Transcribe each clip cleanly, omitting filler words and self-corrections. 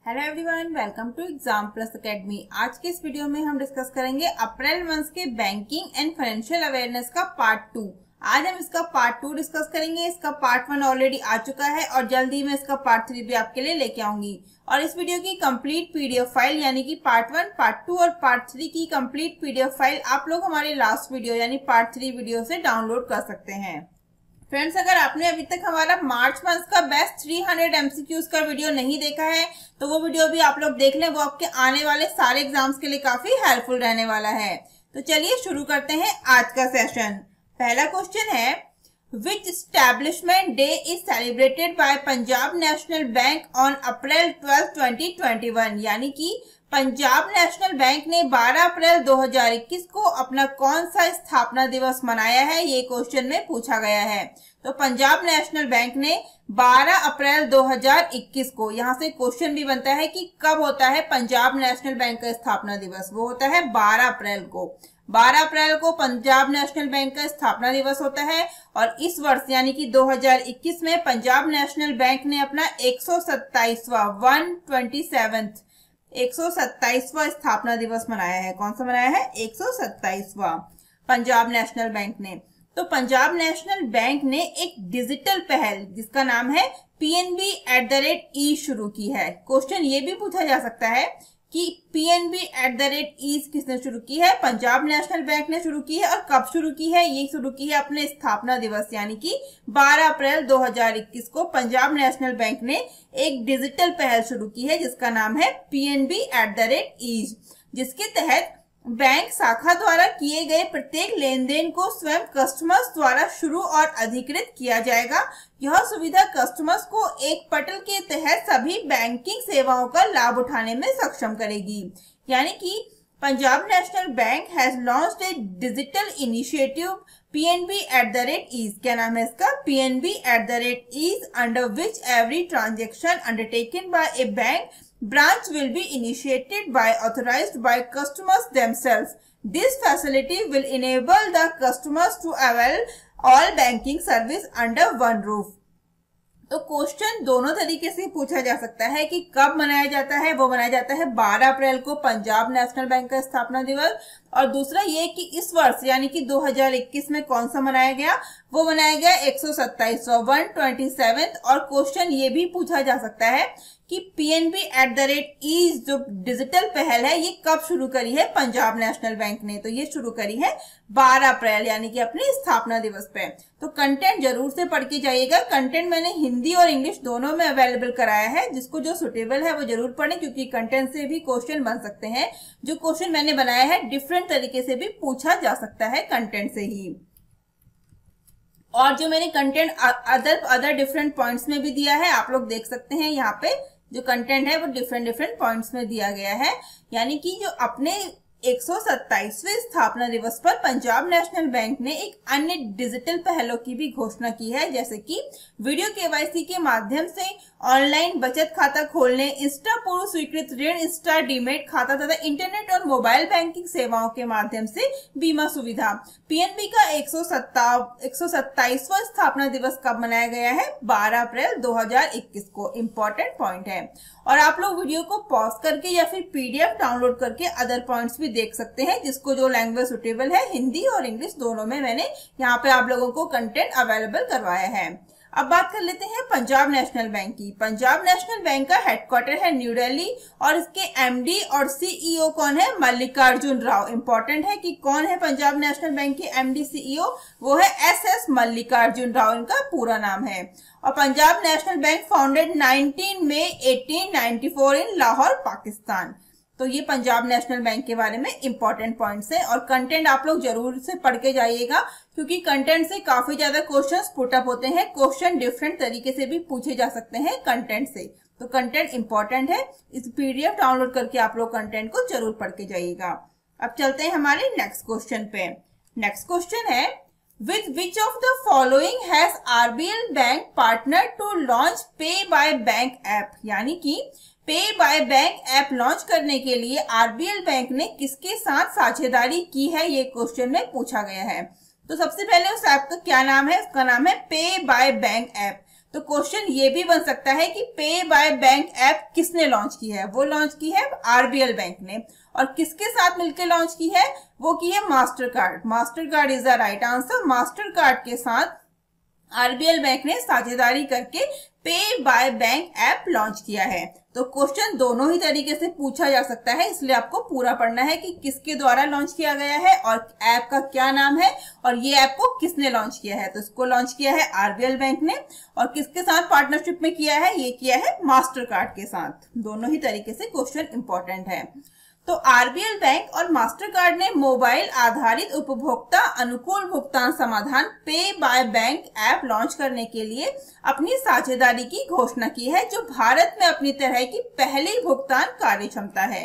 Hello everyone, welcome to exam plus academy. आज के इस वीडियो में हम डिस्कस करेंगे अप्रैल मंथ के बैंकिंग एंड फाइनेंशियल अवेयरनेस का पार्ट 2। आज हम इसका पार्ट 2 डिस्कस करेंगे। इसका पार्ट 1 ऑलरेडी आ चुका है और जल्दी मैं इसका पार्ट 3 भी आपके लिए लेके आऊंगी। और इस वीडियो की कंप्लीट पीडीएफ फाइल यानी कि पार्ट 1, पार्ट 2 और पार्ट 3 की कंप्लीट पीडीएफ फाइल आप लोग हमारे लास्ट वीडियो यानी पार्ट 3 वीडियो से डाउनलोड कर सकते हैं। फ्रेंड्स, अगर आपने अभी तक हमारा मार्च मंथ का बेस्ट 300 एमसीक्यूज का वीडियो नहीं देखा है तो वो वीडियो भी आप लोग देख लें। वो आपके आने वाले सारे एग्जाम्स के लिए काफी हेल्पफुल रहने वाला है। तो चलिए शुरू करते हैं आज का सेशन। पहला क्वेश्चन है, which establishment day is celebrated by Punjab National Bank on April 12, 2021। यानी कि पंजाब नेशनल बैंक ने 12 अप्रैल 2021 को अपना कौन सा स्थापना दिवस मनाया है, ये क्वेश्चन में पूछा गया है। तो पंजाब नेशनल बैंक ने 12 अप्रैल 2021 को, यहाँ से क्वेश्चन भी बनता है कि कब होता है पंजाब नेशनल बैंक का स्थापना दिवस। वो होता है 12 अप्रैल को। 12 अप्रैल को पंजाब नेशनल बैंक का स्थापना दिवस होता है। और इस वर्ष यानी कि 2021 में पंजाब नेशनल बैंक ने अपना 127वां स्थापना दिवस मनाया है। कौन सा मनाया है? 127वां पंजाब नेशनल बैंक ने। तो पंजाब नेशनल बैंक ने एक डिजिटल पहल जिसका नाम है PNB@E शुरू की है। क्वेश्चन ये भी पूछा जा सकता है कि PNB@E किसने शुरू की है? पंजाब नेशनल बैंक ने शुरू की है। और कब शुरू की है? ये शुरू की है अपने स्थापना दिवस यानी कि 12 अप्रैल 2021 को पंजाब नेशनल बैंक ने एक डिजिटल पहल शुरू की है जिसका नाम है PNB@E, जिसके तहत बैंक शाखा द्वारा किए गए प्रत्येक लेन देन को स्वयं कस्टमर्स द्वारा शुरू और अधिकृत किया जाएगा। यह सुविधा कस्टमर्स को एक पटल के तहत सभी बैंकिंग सेवाओं का लाभ उठाने में सक्षम करेगी। यानी कि Punjab National bank has launched A digital initiative PNB@E। क्या नाम है इसका? PNB@E, under which every transaction undertaken by A bank branch will be initiated by authorized by customers themselves. This facility will enable the customers to avail all banking service under one roof. तो question दोनों तरीके से पूछा जा सकता है कि कब मनाया जाता है। वो मनाया जाता है 12 अप्रैल को पंजाब नेशनल बैंक का स्थापना दिवस। और दूसरा ये कि इस वर्ष यानी कि 2021 में कौन सा मनाया गया? वो मनाया गया 127वां 127th। और क्वेश्चन ये भी पूछा जा सकता है कि PNB@E जो डिजिटल पहल है ये कब शुरू करी है पंजाब नेशनल बैंक ने? तो ये शुरू करी है 12 अप्रैल यानी कि अपने स्थापना दिवस पे। तो कंटेंट जरूर से पढ़ के जाइएगा। कंटेंट मैंने हिंदी और इंग्लिश दोनों में अवेलेबल कराया है। जिसको जो सुटेबल है वो जरूर पढ़ें, क्योंकि कंटेंट से भी क्वेश्चन बन सकते हैं। जो क्वेश्चन मैंने बनाया है डिफरेंट तरीके से भी पूछा जा सकता है कंटेंट से ही। और जो मैंने कंटेंट अदर डिफरेंट पॉइंट्स में भी दिया है, आप लोग देख सकते हैं। यहाँ पे जो कंटेंट है वो डिफरेंट पॉइंट्स में दिया गया है। यानी कि जो अपने 127वें स्थापना दिवस पर पंजाब नेशनल बैंक ने एक अन्य डिजिटल पहलों की भी घोषणा की है, जैसे कि वीडियो KYC के माध्यम से ऑनलाइन बचत खाता खोलने, इंस्टा पूर्व स्वीकृत ऋण, इंस्टा डीमेट खाता तथा इंटरनेट और मोबाइल बैंकिंग सेवाओं के माध्यम से बीमा सुविधा। PNB का 127वां स्थापना दिवस कब मनाया गया है? 12 अप्रैल 2021 को। इंपॉर्टेंट पॉइंट है। और आप लोग वीडियो को पॉज करके या फिर PDF डाउनलोड करके अदर पॉइंट्स भी देख सकते हैं। जिसको जो लैंग्वेज सुटेबल है, हिंदी और इंग्लिश दोनों में मैंने यहाँ पे आप लोगों को कंटेंट अवेलेबल करवाया है। अब बात कर लेते हैं पंजाब नेशनल बैंक की। पंजाब नेशनल बैंक का हेडक्वार्टर है न्यू दिल्ली और इसके MD और CEO कौन है? मल्लिकार्जुन राव। इंपॉर्टेंट है कि कौन है पंजाब नेशनल बैंक के MD CEO? वो है SS मल्लिकार्जुन राव, इनका पूरा नाम है। और पंजाब नेशनल बैंक फाउंडेड 19 मई 1894 इन लाहौर, पाकिस्तान। तो ये पंजाब नेशनल बैंक के बारे में इंपॉर्टेंट पॉइंट्स हैं। और कंटेंट आप लोग जरूर से पढ़ के जाइएगा, क्योंकि कंटेंट से काफी ज्यादा क्वेश्चंस पुट अप होते हैं। क्वेश्चन डिफरेंट तरीके से भी पूछे जा सकते हैं कंटेंट से। तो कंटेंट इंपॉर्टेंट है। इस PDF डाउनलोड करके आप लोग कंटेंट को जरूर पढ़ के जाइएगा। अब चलते हैं हमारे नेक्स्ट क्वेश्चन पे। नेक्स्ट क्वेश्चन है, With which of the following has RBL Bank partnered to launch Pay by Bank app? यानी कि पे बाय बैंक ऐप लॉन्च करने के लिए RBL बैंक ने किसके साथ साझेदारी की है, ये क्वेश्चन में पूछा गया है। तो सबसे पहले उस ऐप का क्या नाम है? उसका नाम है पे बाय बैंक ऐप। तो क्वेश्चन ये भी बन सकता है कि पे बाय बैंक ऐप किसने लॉन्च की है? वो लॉन्च की है आरबीएल बैंक ने। और किसके साथ मिलकर लॉन्च की है? वो की है master card. Master card is the right answer. Master card के साथ आरबीएल बैंक ने साझेदारी करके पे बाय बैंक ऐप लॉन्च किया है। तो क्वेश्चन दोनों ही तरीके से पूछा जा सकता है, इसलिए आपको पूरा पढ़ना है कि किसके द्वारा लॉन्च किया गया है और ऐप का क्या नाम है और ये ऐप को किसने लॉन्च किया है। तो इसको लॉन्च किया है आरबीएल बैंक ने। और किसके साथ पार्टनरशिप में किया है? ये किया है मास्टर कार्ड के साथ। दोनों ही तरीके से क्वेश्चन इंपॉर्टेंट है। तो आरबीएल बैंक और मास्टर कार्ड ने मोबाइल आधारित उपभोक्ता अनुकूल भुगतान समाधान पे बाय बैंक ऐप लॉन्च करने के लिए अपनी साझेदारी की घोषणा की है, जो भारत में अपनी तरह की पहली भुगतान कार्यक्षमता है।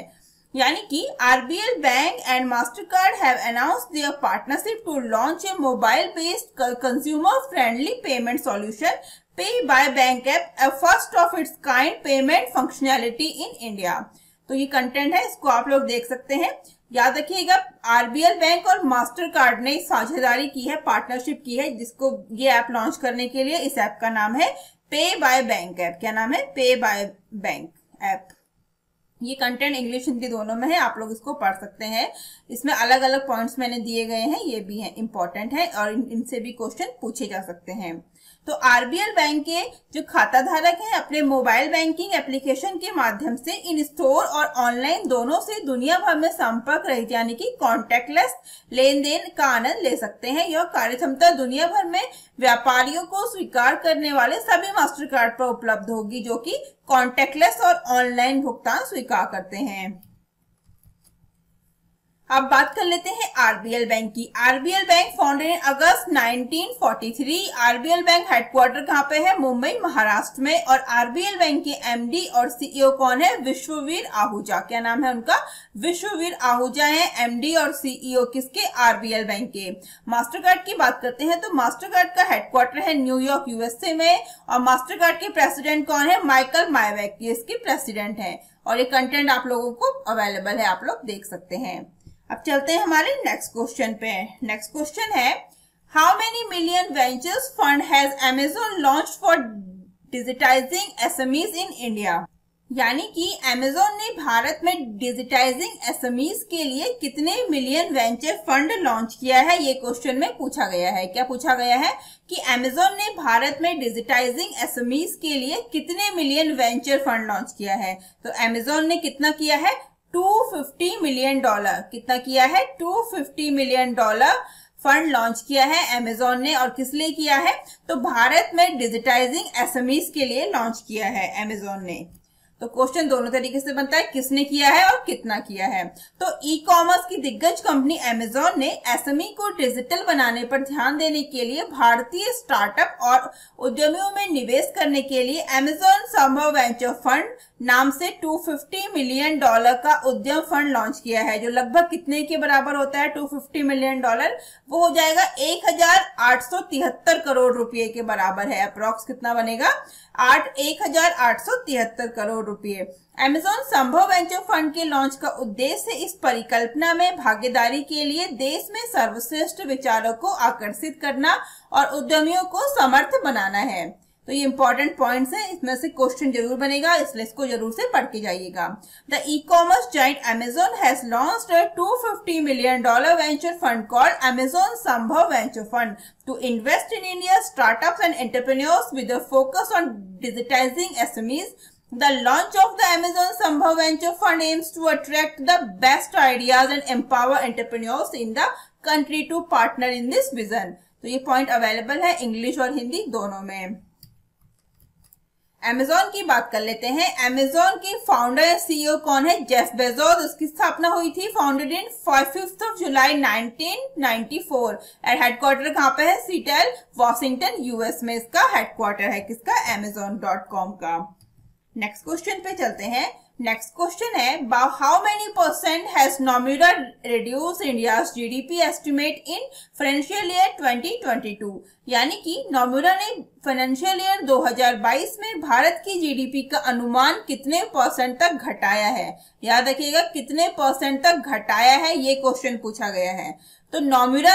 यानी कि RBL bank and Mastercard have announced their partnership to launch a mobile based consumer friendly payment solution pay by bank app, a first of its kind payment functionality in India। तो ये content है, इसको आप लोग देख सकते हैं। याद रखिएगा, आरबीएल बैंक और मास्टर कार्ड ने साझेदारी की है, पार्टनरशिप की है, जिसको ये ऐप लॉन्च करने के लिए। इस ऐप का नाम है पे बाय बैंक ऐप। क्या नाम है? पे बाय बैंक ऐप। ये कंटेंट इंग्लिश हिंदी दोनों में है, आप लोग इसको पढ़ सकते हैं। इसमें अलग अलग पॉइंट्स मैंने दिए गए हैं, ये भी हैं, इंपॉर्टेंट है और इनसे भी क्वेश्चन पूछे जा सकते हैं। तो आरबीएल बैंक के जो खाता धारक हैं अपने मोबाइल बैंकिंग एप्लीकेशन के माध्यम से इन स्टोर और ऑनलाइन दोनों से दुनिया भर में संपर्क रहित यानी कि कॉन्टैक्टलेस लेन देन का आनंद ले सकते हैं। यह कार्यक्षमता दुनिया भर में व्यापारियों को स्वीकार करने वाले सभी मास्टर कार्ड पर उपलब्ध होगी जो कि कॉन्टैक्टलेस और ऑनलाइन भुगतान स्वीकार करते हैं। अब बात कर लेते हैं आरबीएल बैंक की। RBL bank founded in August 1943। RBL bank headquarter कहाँ पे है? मुंबई, महाराष्ट्र में। और आरबीएल बैंक के एमडी और सीईओ कौन है? विश्ववीर आहूजा। क्या नाम है उनका? विश्ववीर आहूजा है एमडी और सीईओ किसके? आरबीएल बैंक के। मास्टर कार्ड की बात करते हैं तो मास्टर कार्ड का हेडक्वार्टर है न्यूयॉर्क, यूएसए में। और मास्टर कार्ड के प्रेसिडेंट कौन है? माइकल मायवेक, ये इसके प्रेसिडेंट है। और ये कंटेंट आप लोगों को अवेलेबल है, आप लोग देख सकते हैं। अब चलते हैं हमारे नेक्स्ट क्वेश्चन पे। नेक्स्ट क्वेश्चन है, how many million ventures fund has Amazon launch for digitising SMEs in India? यानी कि अमेजोन ने भारत में डिजिटाइजिंग एसएमईज के लिए कितने मिलियन वेंचर फंड लॉन्च किया है, ये क्वेश्चन में पूछा गया है। क्या पूछा गया है कि अमेजोन ने भारत में डिजिटाइजिंग एसएमईज के लिए कितने मिलियन वेंचर फंड लॉन्च किया है? तो अमेजोन ने कितना किया है? $250 मिलियन। कितना किया है? $250 मिलियन फंड लॉन्च किया है अमेजोन ने। और किस लिए किया है? तो भारत में डिजिटाइजिंग एसएमईज के लिए लॉन्च किया है अमेजोन ने। तो क्वेश्चन दोनों तरीके से बनता है, किसने किया है और कितना किया है। तो ई कॉमर्स की दिग्गज कंपनी अमेजोन ने एसएमई को डिजिटल बनाने पर ध्यान देने के लिए भारतीय स्टार्टअप और उद्यमियों में निवेश करने के लिए अमेजोन संभव वेंचर फंड नाम से $250 मिलियन का उद्यम फंड लॉन्च किया है, जो लगभग कितने के बराबर होता है? $250 मिलियन। वो हो जाएगा 1873 करोड़ रुपए के बराबर है। अप्रॉक्स कितना बनेगा? 1873 करोड़ रुपए। अमेजोन संभव वेंचर फंड के लॉन्च का उद्देश्य इस परिकल्पना में भागीदारी के लिए देश में सर्वश्रेष्ठ विचारों को आकर्षित करना और उद्यमियों को समर्थ बनाना है। तो ये इंपॉर्टेंट पॉइंट्स हैं, इसमें से क्वेश्चन जरूर बनेगा, इसलिए इसको जरूर से पढ़ के जाइएगा। The e-commerce giant Amazon has launched a $250 million venture fund called Amazon Sambhav Venture Fund to invest in India's startups and entrepreneurs with a focus on digitizing SMEs. The launch of the Amazon Sambhav Venture Fund aims to attract the best ideas and empower entrepreneurs in the country to partner in this vision. तो ये point available है English और हिंदी दोनों में। Amazon की बात कर लेते हैं। अमेजोन के फाउंडर या सीईओ कौन है? Jeff Bezos. उसकी स्थापना हुई थी फाउंडेड इन 5 जुलाई 1994। हेडक्वार्टर कहाँ पे है? सीटल, वॉशिंगटन, यूएस में इसका हेडक्वार्टर है। किसका? Amazon.com का। नेक्स्ट क्वेश्चन पे चलते हैं। नेक्स्ट क्वेश्चन है, how many percent has Nomura reduce India's GDP estimate in financial year 2022? यानी कि नोमुरा ने फाइनेंशियल ईयर 2022 में भारत की जीडीपी का अनुमान कितने परसेंट तक घटाया है? याद रखिएगा, कितने परसेंट तक घटाया है, ये क्वेश्चन पूछा गया है। तो नोमुरा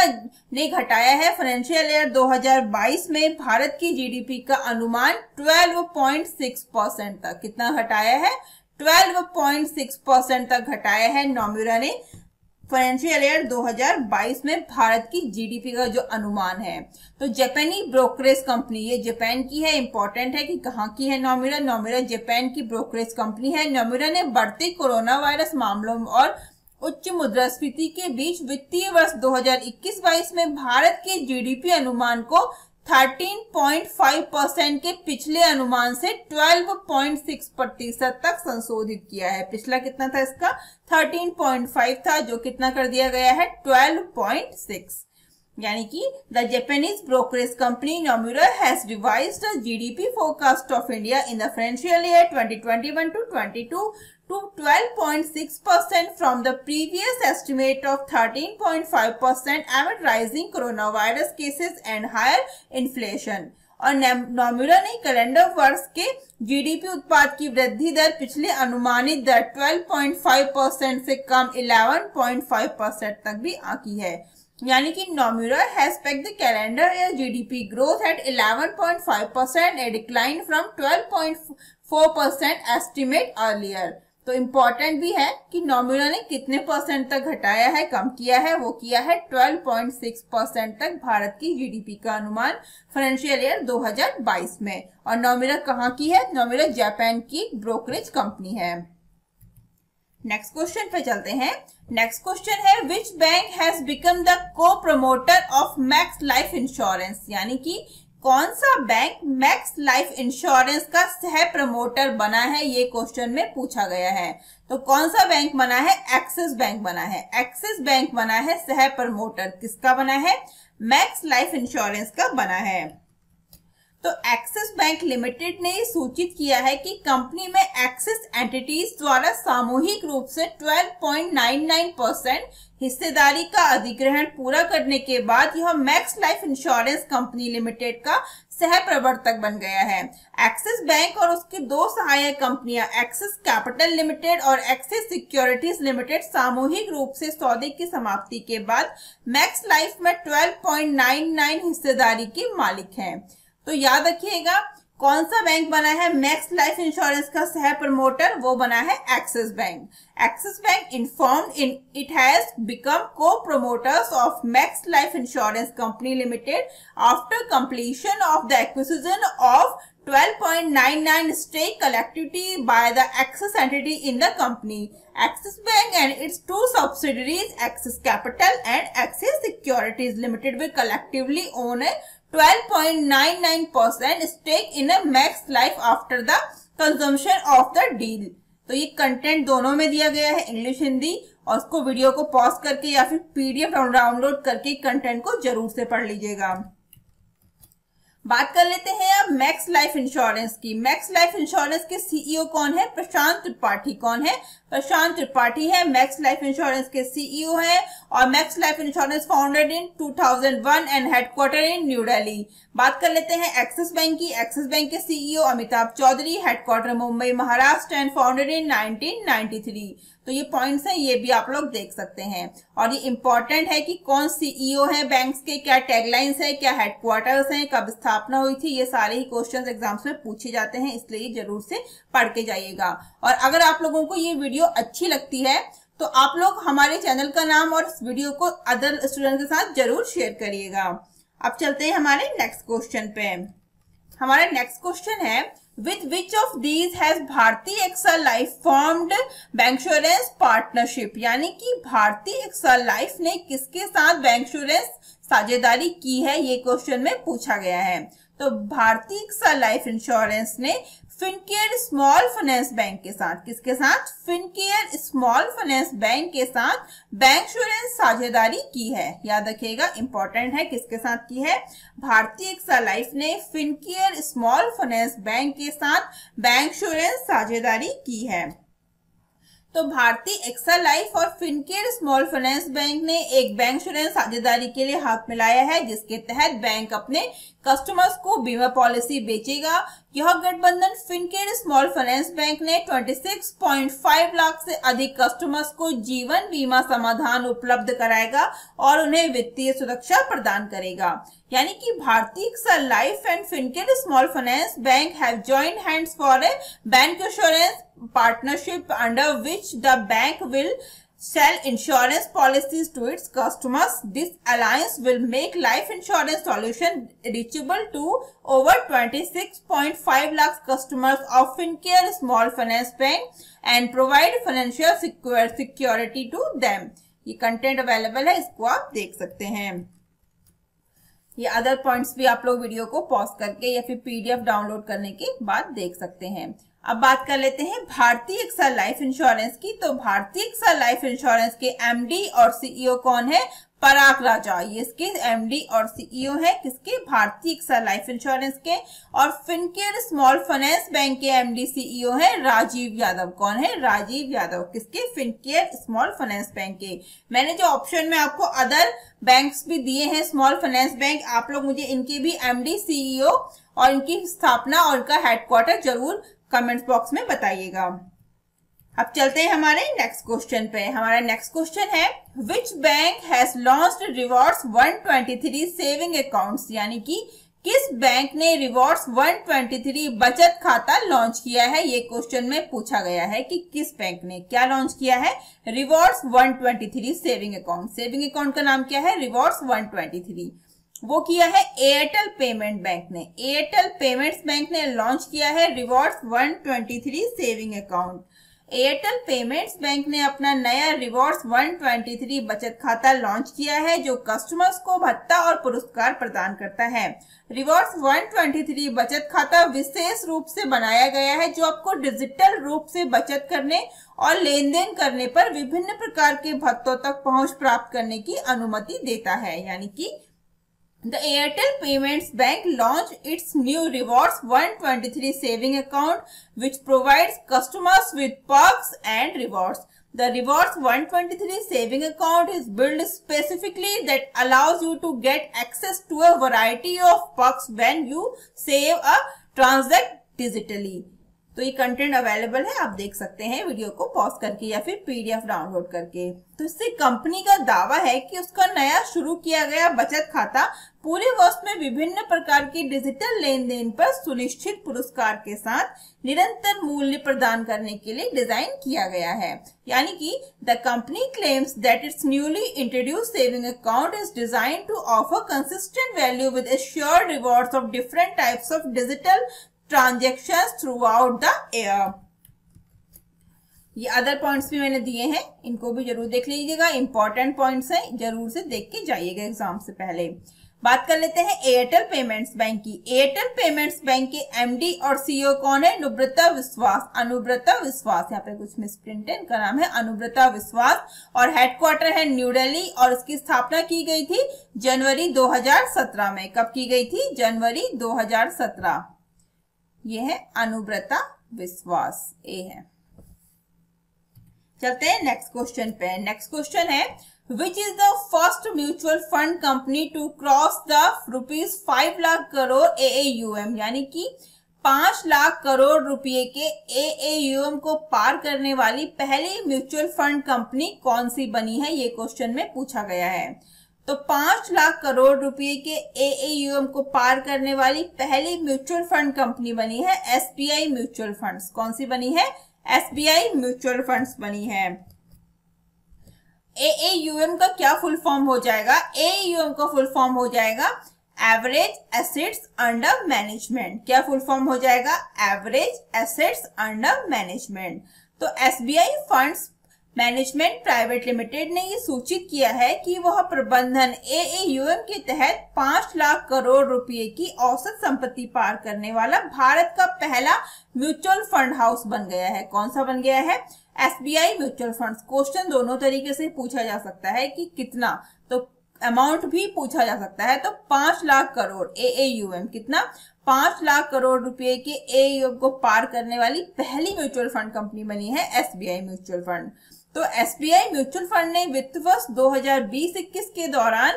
ने घटाया है फाइनेंशियल ईयर 2022 में भारत की जीडीपी का अनुमान 12.6% तक। कितना घटाया है? 12.6% तक घटाया है नोमुरा ने फाइनेंशियल ईयर 2022 में भारत की जीडीपी का जो अनुमान है। तो जापानी ब्रोकरेज कंपनी, ये जापान की है, इंपॉर्टेंट है कि कहाँ की है नोमुरा। नोमुरा जापान की ब्रोकरेज कंपनी है। नोमुरा ने बढ़ते कोरोना वायरस मामलों और उच्च मुद्रास्फीति के बीच वित्तीय वर्ष 2021-22 में भारत के जीडीपी अनुमान को 13.5% के पिछले अनुमान से 12.6% तक संशोधित किया है। पिछला कितना था इसका? 13.5 था, जो कितना कर दिया गया है? 12.6। यानी कि the Japanese brokerage company Nomura has revised the GDP forecast of India in the financial year 2021-22 to 12.6% from the previous estimate of 13.5% amid rising coronavirus cases and higher inflation। और नोमुरा ने कैलेंडर वर्ष के GDP उत्पाद की वृद्धि दर पिछले अनुमानित दर 12.5% से कम 11.5% तक भी आकी है। यानी कि Nomura has pegged the calendar year GDP growth at 11.5%, a decline from 12.4% estimate earlier। तो इंपॉर्टेंट भी है कि नोमुरा ने कितने परसेंट तक घटाया है, कम किया है? वो किया है 12.6% तक भारत की जीडीपी का अनुमान फाइनेंशियल ईयर 2022 में। और नोमुरा कहाँ की है? नोमुरा जापान की ब्रोकरेज कंपनी है। नेक्स्ट क्वेश्चन पे चलते हैं। नेक्स्ट क्वेश्चन है which bank has become the co promoter of Max Life Insurance. यानी कि कौन सा बैंक मैक्स लाइफ इंश्योरेंस का सह प्रमोटर बना है, ये क्वेश्चन में पूछा गया है। तो कौन सा बैंक बना है? एक्सिस बैंक बना है। एक्सिस बैंक बना है सह प्रमोटर। किसका बना है? मैक्स लाइफ इंश्योरेंस का बना है। तो एक्सिस बैंक लिमिटेड ने सूचित किया है कि कंपनी में एक्सिस एंटिटीज द्वारा सामूहिक रूप से 12.99% हिस्सेदारी का अधिग्रहण पूरा करने के बाद यह max Life insurance company limited का सह प्रवर्तक बन गया है। एक्सिस बैंक और उसकी दो सहायक कंपनियां एक्सिस कैपिटल लिमिटेड और एक्सिस सिक्योरिटीज लिमिटेड सामूहिक रूप से सौदे की समाप्ति के बाद मैक्स लाइफ में 12.99 हिस्सेदारी के मालिक हैं। तो याद रखिएगा कौन सा बैंक बना है मैक्स लाइफ इंश्योरेंस का सह प्रमोटर? वो बना है axis bank. Axis bank informed it has become को promoters of Max Life Insurance Company Limited after completion of the acquisition of 12.99 stake collectively by the Axis entity in the company. Axis Bank and its two subsidiaries, Axis Capital and Axis Securities Limited, will collectively own a 12.99% stake in a Max Life after the consummation of the deal. तो ये content दोनों में दिया गया है, English Hindi, और उसको video को पॉज करके या फिर पीडीएफ डाउनलोड करके कंटेंट को जरूर से पढ़ लीजिएगा। बात कर लेते हैं अब मैक्स लाइफ इंश्योरेंस की। मैक्स लाइफ इंश्योरेंस के सीईओ कौन है? प्रशांत त्रिपाठी। कौन है? प्रशांत त्रिपाठी है मैक्स लाइफ इंश्योरेंस के सीईओ है। और Max Life insurance founded in 2001 and headquarter in New Delhi. बात कर लेते हैं एक्सिस बैंक की। एक्सिस बैंक के CEO Amitabh Chaudhary, headquarter Mumbai Maharashtra and founded in 1993। तो ये पॉइंट्स हैं, ये भी आप लोग देख सकते हैं। और ये इंपॉर्टेंट है कि कौन सीईओ है बैंक्स के, क्या टैगलाइंस है, क्या हेडक्वार्टर्स हैं, कब स्थापना हुई थी, ये सारे ही क्वेश्चंस एग्जाम्स में पूछे जाते हैं, इसलिए जरूर से पढ़ के जाइएगा। और अगर आप लोगों को ये वीडियो अच्छी लगती है तो आप लोग हमारे चैनल का नाम और इस वीडियो को अदर स्टूडेंट के साथ जरूर शेयर करिएगा। अब चलते हैं हमारे नेक्स्ट क्वेश्चन पे। हमारा नेक्स्ट क्वेश्चन है With which of these has Bharti AXA life formed bancassurance partnership? यानी कि भारती एक्सल लाइफ ने किसके साथ बैंकश्योरेंस साझेदारी की है, ये क्वेश्चन में पूछा गया है। तो भारती एक्सल लाइफ इंश्योरेंस ने फिनकेयर स्मॉल फाइनेंस बैंक के साथ, किसके साथ? फिनकेयर स्मॉल फाइनेंस बैंक के साथ बैंकश्योरेंस साझेदारी की है। याद रखिएगा, इंपॉर्टेंट है, किसके साथ की है? भारती एक्सल लाइफ ने फिनकेयर स्मॉल फाइनेंस बैंक के साथ बैंकश्योरेंस साझेदारी की है। तो भारती एक्सल लाइफ और फिनकेयर स्मॉल फाइनेंस बैंक ने एक बैंकश्योरेंस साझेदारी के लिए हाथ मिलाया है, जिसके तहत बैंक अपने कस्टमर्स को बीमा पॉलिसी बेचेगा। यह गठबंधन फिनकेयर स्मॉल फाइनेंस बैंक ने 26.5 लाख से अधिक कस्टमर्स को जीवन बीमा समाधान उपलब्ध कराएगा और उन्हें वित्तीय सुरक्षा प्रदान करेगा। यानी कि भारतीय AXA life and Fincare small finance bank have joined hands for a bank insurance partnership under which the bank will sell insurance policies to its customers. This alliance will make life insurance solution reachable to over 26.5 lakh customers of Fincare Small Finance Bank and provide financial security to them. ये content available है, इसको आप देख सकते हैं। ये other points भी आप लोग वीडियो को पॉज करके या फिर पीडीएफ डाउनलोड करने के बाद देख सकते हैं। अब बात कर लेते हैं भारतीय एक्सल लाइफ इंश्योरेंस की। तो भारतीय एक्सल लाइफ इंश्योरेंस के एमडी और सीईओ कौन है? पराग राजा, ये इसके एमडी और सीईओ है किसके? भारतीय एक्सल लाइफ इंश्योरेंस के। और फिनकेयर स्मॉल फाइनेंस बैंक के एमडी सीईओ है राजीव यादव। कौन है? राजीव यादव, किसके? फिनकेयर स्मॉल फाइनेंस बैंक के। मैंने जो ऑप्शन में आपको अदर बैंक्स भी दिए हैं स्मॉल फाइनेंस बैंक, आप लोग मुझे इनके भी एमडी सीईओ और इनकी स्थापना और इनका हेडक्वार्टर जरूर कमेंट्स बॉक्स में बताइएगा। अब चलते हैं हमारे नेक्स्ट क्वेश्चन पे। हमारा नेक्स्ट क्वेश्चन है which bank has launched rewards 123 saving accounts, यानी कि किस बैंक ने रिवॉर्ड्स 123 बचत खाता लॉन्च किया है। ये क्वेश्चन में पूछा गया है कि किस बैंक ने क्या लॉन्च किया है? Rewards 123 saving account. Saving account का नाम क्या है? रिवॉर्ड्स 123। वो किया है एयरटेल पेमेंट बैंक ने। एयरटेल पेमेंट्स बैंक ने लॉन्च किया है rewards 123 saving account. Airtel payments bank ने अपना नया रिवॉर्ड्स 123 बचत खाता लॉन्च किया है जो कस्टमर्स को भत्ता और पुरस्कार प्रदान करता है। रिवॉर्ड्स 123 बचत खाता विशेष रूप से बनाया गया है जो आपको डिजिटल रूप से बचत करने और लेन देन करने पर विभिन्न प्रकार के भत्तों तक पहुंच प्राप्त करने की अनुमति देता है। यानी कि The Airtel Payments Bank launched its new Rewards 123 saving account which provides customers with perks and rewards. The Rewards 123 saving account is built specifically that allows you to get access to a variety of perks when you save or transact digitally. तो ये content available है, आप देख सकते हैं video को pause करके या फिर पीडीएफ डाउनलोड करके। तो इससे कंपनी का दावा है कि उसका नया शुरू किया गया बचत खाता पूरे वर्ष में विभिन्न प्रकार की डिजिटल लेन देन पर सुनिश्चित पुरस्कार के साथ निरंतर मूल्य प्रदान करने के लिए डिजाइन किया गया है। यानी कि the company claims that its newly introduced saving account is designed to offer consistent value with assured rewards of different types of digital transactions throughout the year. ये अदर पॉइंट्स भी मैंने दिए हैं, इनको भी जरूर देख लीजिएगा। इंपॉर्टेंट पॉइंट्स हैं, जरूर से देख के जाइएगा एग्जाम से पहले। बात कर लेते हैं एयरटेल पेमेंट्स बैंक की। एयरटेल पेमेंट्स बैंक के एमडी और सीईओ कौन है? अनुब्रता विश्वास। अनुब्रता विश्वास, यहाँ पे कुछ मिसप्रिंट है, इनका नाम है अनुब्रता विश्वास और हेडक्वार्टर है न्यू दिल्ली और इसकी स्थापना की गई थी जनवरी 2017 में। कब की गई थी? जनवरी 2017। ये है अनुब्रता विश्वास, ए है। चलते हैं नेक्स्ट क्वेश्चन पे। नेक्स्ट क्वेश्चन है which is the first mutual fund company to cross the ₹5 lakh crore AAUM, यानी कि 5 लाख करोड़ रुपए के AAUM को पार करने वाली पहली म्यूचुअल फंड कंपनी कौन सी बनी है? ये क्वेश्चन में पूछा गया है। तो 5 लाख करोड़ रुपए के AAUM को पार करने वाली पहली म्यूचुअल फंड कंपनी बनी है SBI म्यूचुअल फंड्स। कौन सी बनी है? SBI म्यूचुअल फंड्स बनी है। AAUM का क्या फुल फॉर्म हो जाएगा? AAUM का फुल फॉर्म हो जाएगा एवरेज एसेट्स अंडर मैनेजमेंट। क्या फुल फॉर्म हो जाएगा? Average assets under management. तो SBI funds management private limited ने ये सूचित किया है कि वह प्रबंधन AAUM के तहत 5 लाख करोड़ रुपए की औसत संपत्ति पार करने वाला भारत का पहला म्यूचुअल फंड हाउस बन गया है। कौन सा बन गया है? SBI mutual funds. क्वेश्चन दोनों तरीके से पूछा जा सकता है कि कितना, तो अमाउंट भी पूछा जा सकता है। तो 5 लाख करोड़ AAUM, कितना? 5 लाख करोड़ रुपए के AAUM को पार करने वाली पहली म्यूचुअल फंड कंपनी बनी है SBI म्यूचुअल फंड। तो SBI म्यूचुअल फंड ने वित्त वर्ष 2020-21 के दौरान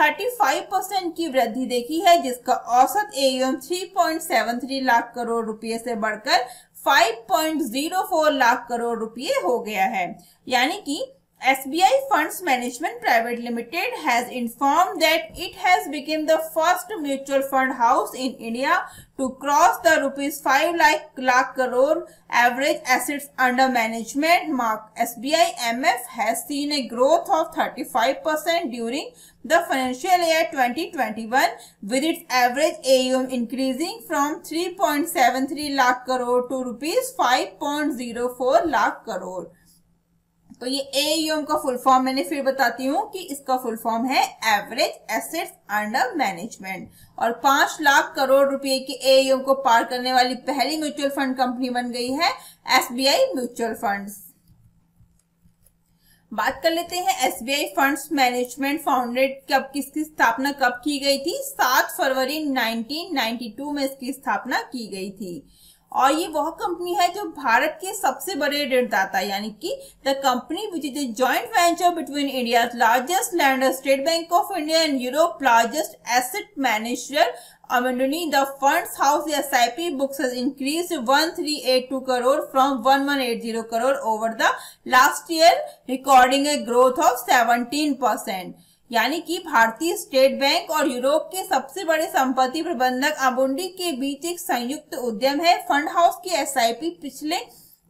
35% की वृद्धि देखी है, जिसका औसत AUM 3.73 लाख करोड़ रुपए से बढ़कर 5.04 लाख करोड़ रुपए हो गया है। यानी कि SBI Funds Management Private Limited has informed that it has become the first mutual fund house in India to cross the ₹5 lakh crore average assets under management mark. SBI MF has seen a growth of 35% during the financial year 2021, with its average AUM increasing from 3.73 lakh crore to ₹5.04 lakh crore. तो ये AUM का full form मैंने फिर बताती हूँ कि इसका full form है एवरेज एसेट्स अंडर मैनेजमेंट, और 5 लाख करोड़ रुपए की AUM को पार करने वाली पहली म्यूचुअल फंड कंपनी बन गई है SBI म्यूचुअल फंड्स। बात कर लेते हैं SBI फंड्स मैनेजमेंट फाउंडेड कब, किसकी स्थापना कब की गई थी? 7 फरवरी 1992 में इसकी स्थापना की गई थी। और ये वह कंपनी है जो भारत के सबसे बड़े ऋणदाता, यानी कि the company which is a joint venture between India largest lander state bank of India and Europe largest asset manager Amundi. The funds house SIP books has increased 1382 crore from 1180 crore over the last year, recording a growth of 17%. यानी कि भारतीय state bank और Europe के सबसे बड़े संपत्ति प्रबंधक अमुंडी के बीच एक संयुक्त उद्यम है। फंड हाउस की SIP पिछले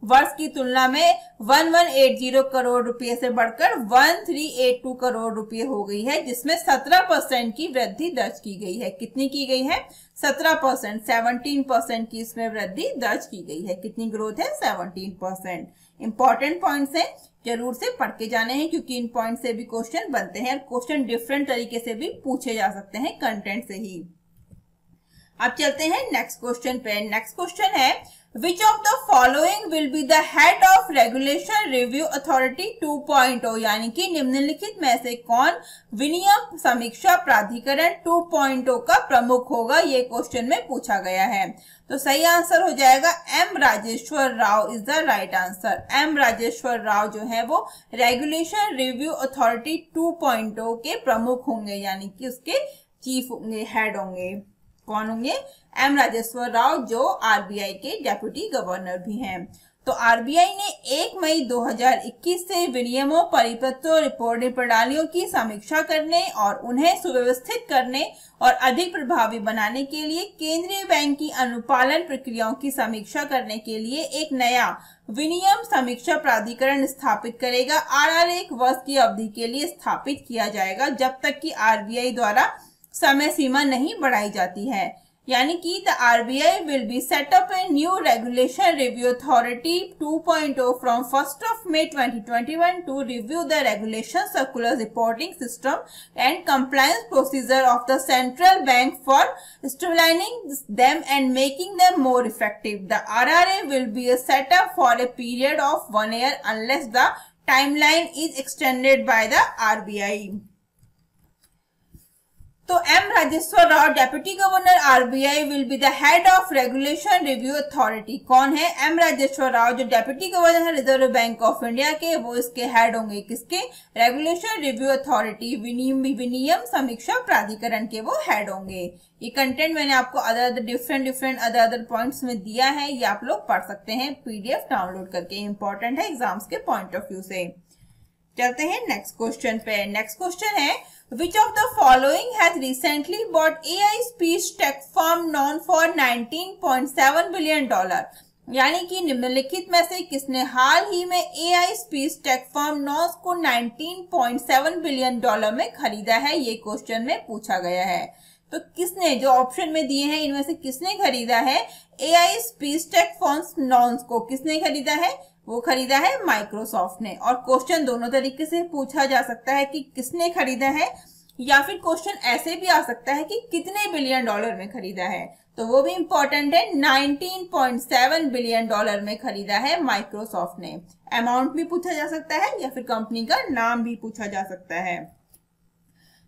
वर्ष की तुलना में 1180 करोड़ रुपए से बढ़कर 1382 करोड़ रुपए हो गई है, जिसमें 17% की वृद्धि दर्ज की गई है। कितनी की गई है? 17%, 17% की इसमें वृद्धि दर्ज की गई है। कितनी ग्रोथ है? 17%। इंपॉर्टेंट पॉइंट्स है, जरूर से पढ़ के जाने हैं, क्योंकि इन पॉइंट से भी क्वेश्चन बनते हैं और क्वेश्चन डिफरेंट तरीके से भी पूछे जा सकते हैं कंटेंट से ही। अब चलते हैं नेक्स्ट क्वेश्चन पे। नेक्स्ट क्वेश्चन है, Which of the following will be the head of Regulation Review Authority 2.0? यानी कि निम्नलिखित में से कौन विनियम समीक्षा प्राधिकरण 2.0 का प्रमुख होगा? ये क्वेश्चन में पूछा गया है। तो सही आंसर हो जाएगा M Rajeshwar Rao is the right answer. M Rajeshwar Rao जो है वो रेगुलेशन रिव्यू अथॉरिटी 2.0 के प्रमुख होंगे, यानी कि उसके चीफ होंगे, हेड होंगे। कौन होंगे? M राजेश्वर राव, जो RBI के डेप्यूटी गवर्नर भी हैं। तो RBI ने 1 मई 2021 से विनियमों, परिपत्रों, रिपोर्टिंग प्रणालियों की समीक्षा करने और उन्हें सुव्यवस्थित करने और अधिक प्रभावी बनाने के लिए केंद्रीय बैंक की अनुपालन प्रक्रियाओं की समीक्षा करने के लिए एक नया विनियम समीक्षा प्राधिकरण स्थापित करेगा। RRA 1 वर्ष की अवधि के लिए स्थापित किया जाएगा, जब तक कि RBI द्वारा समय सीमा नहीं बढ़ाई जाती है। यानी कि the RBI will be set up a new regulation review authority 2.0 from 1st of May 2021 to review the regulation circular reporting system and compliance procedure of the central bank for streamlining them and making them more effective. The RRA will be set up for a period of 1 year unless the timeline is extended by the RBI. तो M Rajeshwar Rao deputy governor RBI will be the head of regulation review authority. कौन है? M Rajeshwar Rao, जो deputy governor है reserve bank of India के, वो इसके head होंगे। किसके? रेगुलेशन रिव्यू अथॉरिटी, विनियम समीक्षा प्राधिकरण के वो हेड होंगे। ये कंटेंट मैंने आपको अदर डिफरेंट पॉइंट्स में दिया है, ये आप लोग पढ़ सकते हैं PDF डाउनलोड करके। इंपॉर्टेंट है एग्जाम्स के पॉइंट ऑफ व्यू से। चलते हैं नेक्स्ट क्वेश्चन पे। नेक्स्ट क्वेश्चन है, Which of the following has recently bought AI speech tech firm known for $19.7 billion? यानी कि निम्नलिखित में से किसने हाल ही में AI स्पीच टेक फर्म नॉस को $19.7 बिलियन में खरीदा है? ये क्वेश्चन में पूछा गया है। तो किसने, जो ऑप्शन में दिए हैं इनमें से किसने खरीदा है AI स्पीच टेक फर्म नॉन्स को? किसने खरीदा है? वो खरीदा है माइक्रोसॉफ्ट ने। और क्वेश्चन दोनों तरीके से पूछा जा सकता है कि किसने खरीदा है, या फिर क्वेश्चन ऐसे भी आ सकता है कि कितने बिलियन डॉलर में खरीदा है। तो वो भी इंपॉर्टेंट है। 19.7 बिलियन डॉलर में खरीदा है माइक्रोसॉफ्ट ने। अमाउंट भी पूछा जा सकता है या फिर कंपनी का नाम भी पूछा जा सकता है।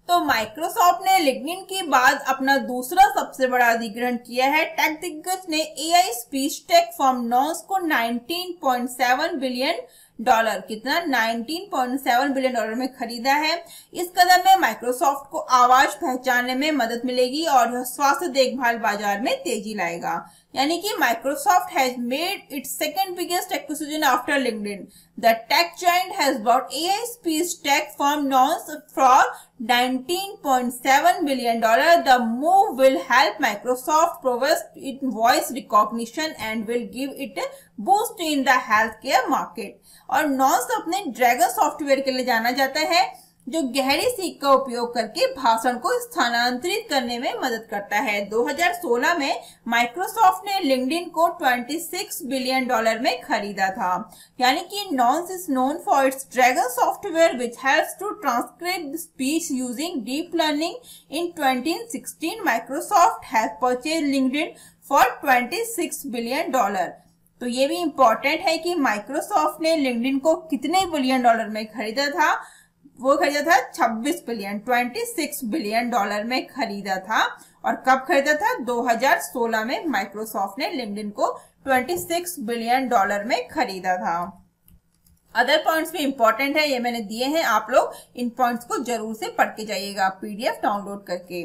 तो माइक्रोसॉफ्ट ने लिंक्डइन के बाद अपना दूसरा सबसे बड़ा अधिग्रहण किया है। टेक दिग्गज ने एआई स्पीच टेक फर्म नॉन्स को 19.7 बिलियन डॉलर, कितना 19.7 बिलियन डॉलर में खरीदा है। इस कदम में माइक्रोसॉफ्ट को आवाज पहचानने में मदद मिलेगी और यह स्वास्थ्य देखभाल बाजार में तेजी लाएगा। यानी कि Microsoft has made its second biggest acquisition after LinkedIn. The tech giant has bought AI speech tech firm Nuance for 19.7 billion dollar. The move will help Microsoft progress in voice recognition and will give it a boost in the healthcare market. और नॉन्स अपने dragon software के लिए जाना जाता है, जो गहरी सीख का उपयोग करके भाषण को स्थानांतरित करने में मदद करता है। 2016 में माइक्रोसॉफ्ट ने लिंक्डइन को 26 बिलियन डॉलर में खरीदा था। यानी कि Nuance is known for its Dragon software which helps to transcribe speech using deep learning. In 2016 Microsoft has purchase LinkedIn for 26 billion dollar. तो ये भी इंपॉर्टेंट है कि माइक्रोसॉफ्ट ने लिंक्डइन को कितने बिलियन डॉलर में खरीदा था। वो खरीदा था 26 बिलियन डॉलर में खरीदा था। और कब खरीदा था? 2016 में माइक्रोसॉफ्ट ने लिंक्डइन को 26 बिलियन डॉलर में खरीदा था। अदर पॉइंट्स भी इंपॉर्टेंट है, ये मैंने दिए हैं, आप लोग इन पॉइंट्स को जरूर से पढ़ के जाइएगा पीडीएफ डाउनलोड करके।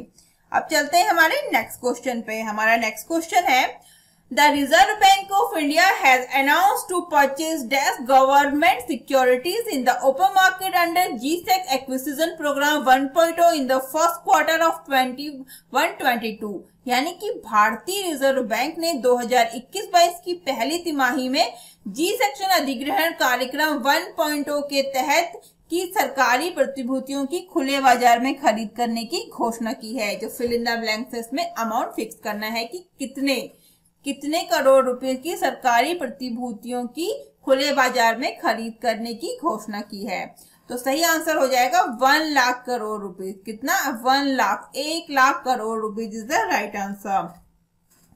अब चलते हैं हमारे नेक्स्ट क्वेश्चन पे। हमारा नेक्स्ट क्वेश्चन है, The Reserve Bank of India has announced to purchase dash government securities in the open market under GSEC acquisition program 1.0 in the first quarter of 21-22। यानी कि भारतीय रिजर्व बैंक ने 2021-22 की पहली तिमाही में जी सेक्शन अधिग्रहण कार्यक्रम 1.0 के तहत की सरकारी प्रतिभूतियों की खुले बाजार में खरीद करने की घोषणा की है। जो फिल इन द ब्लैंक्स में अमाउंट फिक्स करना है कि कितने करोड़ रुपए की सरकारी प्रतिभूतियों की खुले बाजार में खरीद करने की घोषणा की है। तो सही आंसर हो जाएगा 1 लाख करोड़ रुपए। कितना? 1 लाख करोड़ रुपए इज द राइट आंसर।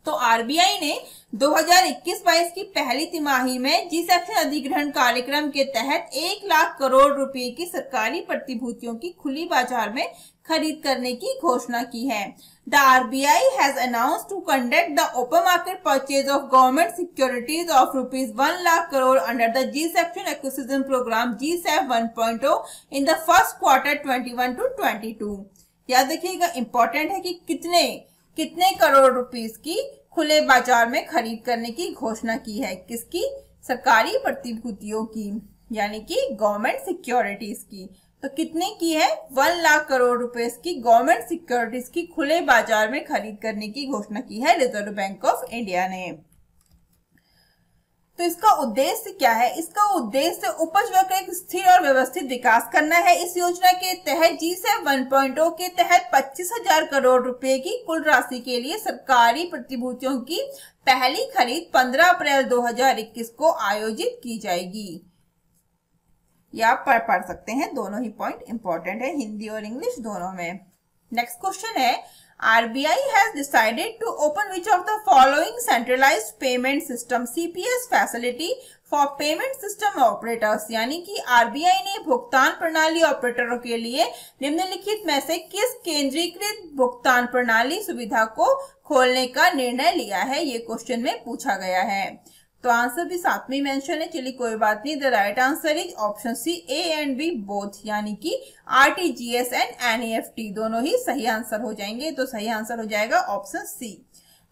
तो आरबीआई ने 2021-22 की पहली तिमाही में जी सेक्शन अधिग्रहण कार्यक्रम के तहत 1 लाख करोड़ रुपए की सरकारी प्रतिभूतियों की खुली बाजार में खरीद करने की घोषणा की है। The RBI has announced to conduct the open market purchase of government securities of rupees 1 lakh crore under the G section acquisition program GSEC 1.0 in the first quarter 21 to 22। याद रखिएगा, इंपॉर्टेंट है कि कितने करोड़ रुपीस की खुले बाजार में खरीद करने की घोषणा की है। किसकी? सरकारी प्रतिभूतियों की, यानी कि गवर्नमेंट सिक्योरिटीज की। तो कितने की है? 1 लाख करोड़ रुपए की गवर्नमेंट सिक्योरिटीज की खुले बाजार में खरीद करने की घोषणा की है रिजर्व बैंक ऑफ इंडिया ने। तो इसका उद्देश्य क्या है? इसका उद्देश्य उपज वक्र का एक स्थिर और व्यवस्थित विकास करना है। इस योजना के तहत GSEC 1.0 के तहत 25,000 करोड़ रुपए की कुल राशि के लिए सरकारी प्रतिभूतियों की पहली खरीद 15 अप्रैल 2021 को आयोजित की जाएगी। या आप पढ़ सकते हैं, दोनों ही पॉइंट इंपॉर्टेंट है, हिंदी और इंग्लिश दोनों में। नेक्स्ट क्वेश्चन है, RBI has decided to open which of the following centralized payment system CPS facility for payment system operators। यानी कि RBI ने भुगतान प्रणाली ऑपरेटरों के लिए निम्नलिखित में से किस केंद्रीकृत भुगतान प्रणाली सुविधा को खोलने का निर्णय लिया है, ये क्वेश्चन में पूछा गया है। तो आंसर भी साथ में मेंशन है, चलिए कोई बात नहीं। The right answer is option C, A and B both, यानी कि आरटीजीएस एंड एनईएफटी दोनों ही सही आंसर हो जाएंगे। तो सही आंसर हो जाएगा ऑप्शन सी।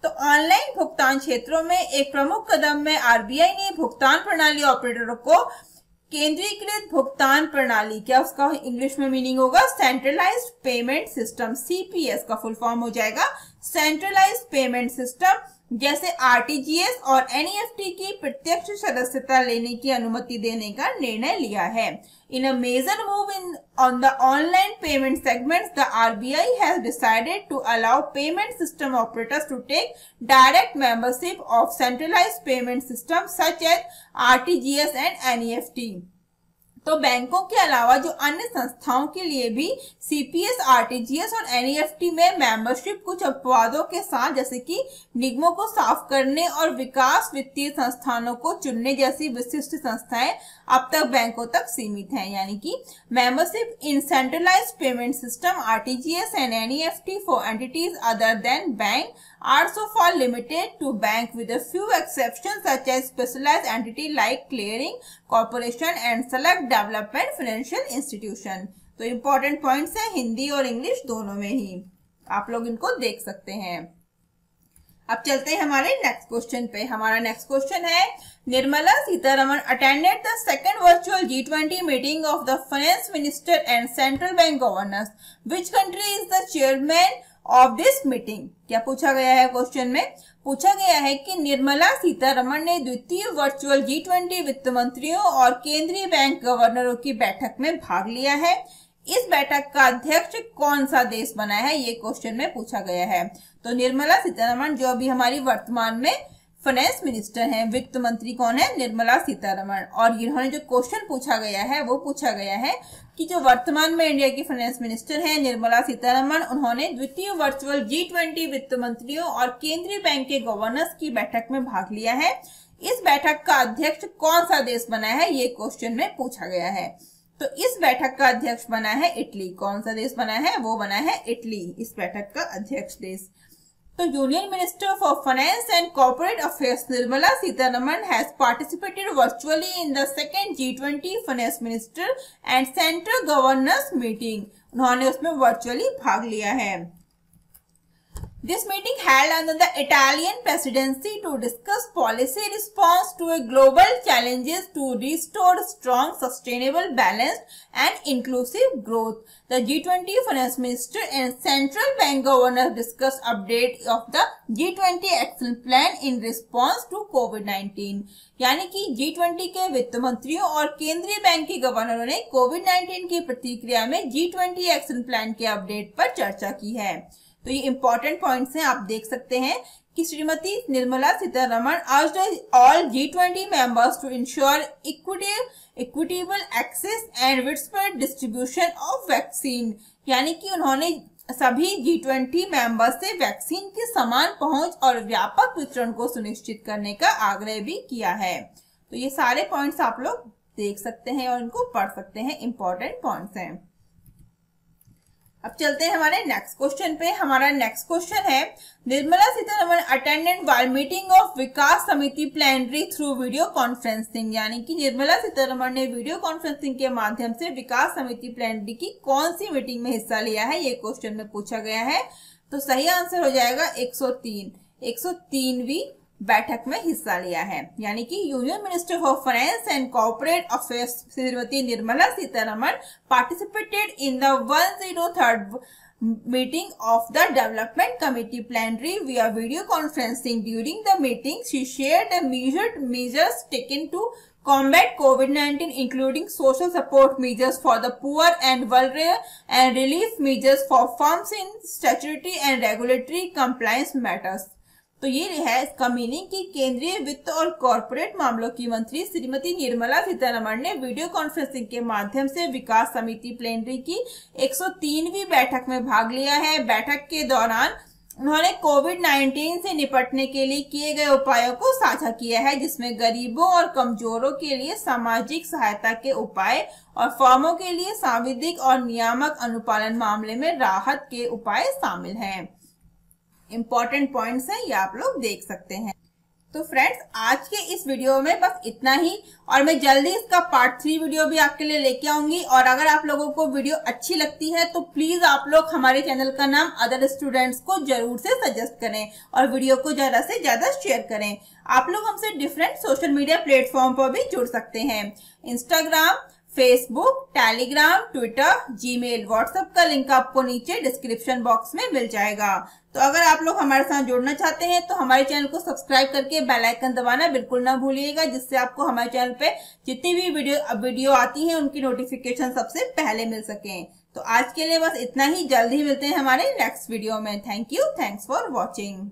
तो ऑनलाइन भुगतान क्षेत्रों में एक प्रमुख कदम में आरबीआई ने भुगतान प्रणाली ऑपरेटरों को केंद्रीकृत भुगतान प्रणाली, क्या उसका इंग्लिश में मीनिंग होगा? सेंट्रलाइज्ड पेमेंट सिस्टम, सीपीएस का फुल फॉर्म हो जाएगा सेंट्रलाइज्ड पेमेंट सिस्टम, जैसे आरटीजीएस और एनईएफटी की प्रत्यक्ष सदस्यता लेने की अनुमति देने का निर्णय लिया है। In a major move on the online payment segments, the RBI has decided to allow payment system operators to take direct membership of centralized payment systems such as RTGS and NEFT। तो बैंकों के अलावा जो अन्य संस्थाओं के लिए भी सीपीएस, आरटीजीएस और एनईएफटी में मेंबरशिप कुछ अपवादों के साथ, जैसे कि निगमों को साफ करने और विकास वित्तीय संस्थानों को चुनने जैसी विशिष्ट संस्थाएं अब तक बैंकों तक सीमित हैं। यानी कि membership in centralised payment system RTGS and NEFT for entities other than bank are so far limited to bank with a few exceptions such as specialized entity like clearing corporation and select development financial institution। तो important points हैं हिंदी और English दोनों में ही, आप लोग इनको देख सकते हैं। अब चलते हैं हमारे नेक्स्ट क्वेश्चन पे। हमारा नेक्स्ट क्वेश्चन है, Nirmala Sitharaman attended the second virtual G20 meeting of the finance minister and central bank governors, which country is the chairman of this meeting. क्या पूछा गया है क्वेश्चन में? पूछा गया है कि निर्मला सीतारमण ने द्वितीय वर्चुअल G20 वित्त मंत्रियों और केंद्रीय बैंक गवर्नरों की बैठक में भाग लिया है। इस बैठक का अध्यक्ष कौन सा देश बना है, ये क्वेश्चन में पूछा गया है। तो निर्मला सीतारमण जो अभी हमारी वर्तमान में फाइनेंस मिनिस्टर हैं, वित्त मंत्री कौन है? निर्मला सीतारमण। और इन्होंने जो क्वेश्चन पूछा गया है वो पूछा गया है कि जो वर्तमान में इंडिया की फाइनेंस मिनिस्टर हैं निर्मला सीतारमण, उन्होंने द्वितीय वर्चुअल G20 वित्त मंत्रियों और केंद्रीय बैंक के गवर्नर्स की बैठक में भाग लिया है। इस बैठक का अध्यक्ष कौन सा देश बना है, ये क्वेश्चन में पूछा गया है। तो इस बैठक का अध्यक्ष बना है इटली। कौन सा देश बना है? वो बना है इटली, इस बैठक का अध्यक्ष देश। तो union minister for finance and corporate affairs Nirmala Sitharaman has participated virtually in the second G20 finance minister and central governors meeting. उन्होंने उसमें वर्चुअली भाग लिया है। This meeting held under the Italian presidency to discuss policy response to a global challenges to restore strong, sustainable, balanced and inclusive growth. The G20 finance minister and central bank governors discussed update of the G20 action plan in response to COVID-19। यानी कि G20 के वित्त मंत्रियों और केंद्रीय bank के गवर्नरों ने कोविड-19 की प्रतिक्रिया में G20 एक्शन प्लान के अपडेट पर चर्चा की है। तो ये इंपॉर्टेंट पॉइंट्स हैं, आप देख सकते हैं कि Shrimati Nirmala Sitharaman urged all G20 members to ensure equitable access and widespread distribution of vaccine। यानी कि उन्होंने सभी G20 मेंबर्स से वैक्सीन की समान पहुंच और व्यापक वितरण को सुनिश्चित करने का आग्रह भी किया है। तो ये सारे पॉइंट्स आप लोग देख सकते हैं और इनको पढ़ सकते हैं, इंपॉर्टेंट पॉइंट्स हैं। अब चलते हैं हमारे नेक्स्ट क्वेश्चन पे। हमारा नेक्स्ट क्वेश्चन है, Nirmala Sitharaman attended while meeting of विकास समिति प्लेनरी थ्रू वीडियो कॉन्फ्रेंसिंग। यानी कि निर्मला सीतारमण ने वीडियो कॉन्फ्रेंसिंग के माध्यम से विकास समिति प्लेनरी की कौन सी मीटिंग में हिस्सा लिया है, ये क्वेश्चन में पूछा गया है। तो सही आंसर हो जाएगा 103वीं बैठक में हिस्सा लिया है। यानी कि union minister for finance and corporate affairs Shrimati Nirmala Sitharaman participated in the 103rd meeting of the development committee plenary via video conferencing. During the meeting, she shared the measures taken to combat COVID-19, including social support measures for the poor and vulnerable and relief measures for firms in statutory and regulatory compliance matters। तो ये है इसका meaning कि केंद्रीय वित्त और corporate मामलों की मंत्री श्रीमती निर्मला सीतारमण ने वीडियो कॉन्फ्रेंसिंग के माध्यम से विकास समिति प्लेनरी की 103वीं बैठक में भाग लिया है। बैठक के दौरान उन्होंने कोविड-19 से निपटने के लिए किए गए उपायों को साझा किया है, जिसमें गरीबों और कमजोरों के लिए सामाजिक सहायता के उपाय और फर्मों के लिए सांविधिक और नियामक अनुपालन मामले में राहत के उपाय शामिल हैं। इंपॉर्टेंट पॉइंट्स हैं, ये आप लोग देख सकते हैं। तो फ्रेंड्स, आज के इस वीडियो में बस इतना ही, और मैं जल्दी इसका पार्ट 3 वीडियो भी आपके लिए लेके आऊंगी। और अगर आप लोगों को वीडियो अच्छी लगती है तो प्लीज आप लोग हमारे चैनल का नाम अदर स्टूडेंट्स को जरूर से सजेस्ट करें और वीडियो को ज्यादा से ज्यादा शेयर करें। आप लोग हमसे डिफरेंट सोशल मीडिया प्लेटफॉर्म पर भी जुड़ सकते हैं, Instagram, Facebook, Telegram, Twitter, Gmail, WhatsApp का लिंक आपको नीचे डिस्क्रिप्शन बॉक्स में मिल जाएगा। तो अगर आप लोग हमारे साथ जुड़ना चाहते हैं तो हमारे चैनल को सब्सक्राइब करके बेल आइकन दबाना बिल्कुल ना भूलिएगा, जिससे आपको हमारे चैनल पे जितनी भी वीडियो आती है उनकी नोटिफिकेशन सबसे पहले मिल सके। तो आज के लिए बस इतना ही, जल्द ही मिलते हैं हमारे नेक्स्ट वीडियो में। Thank you, thanks for watching.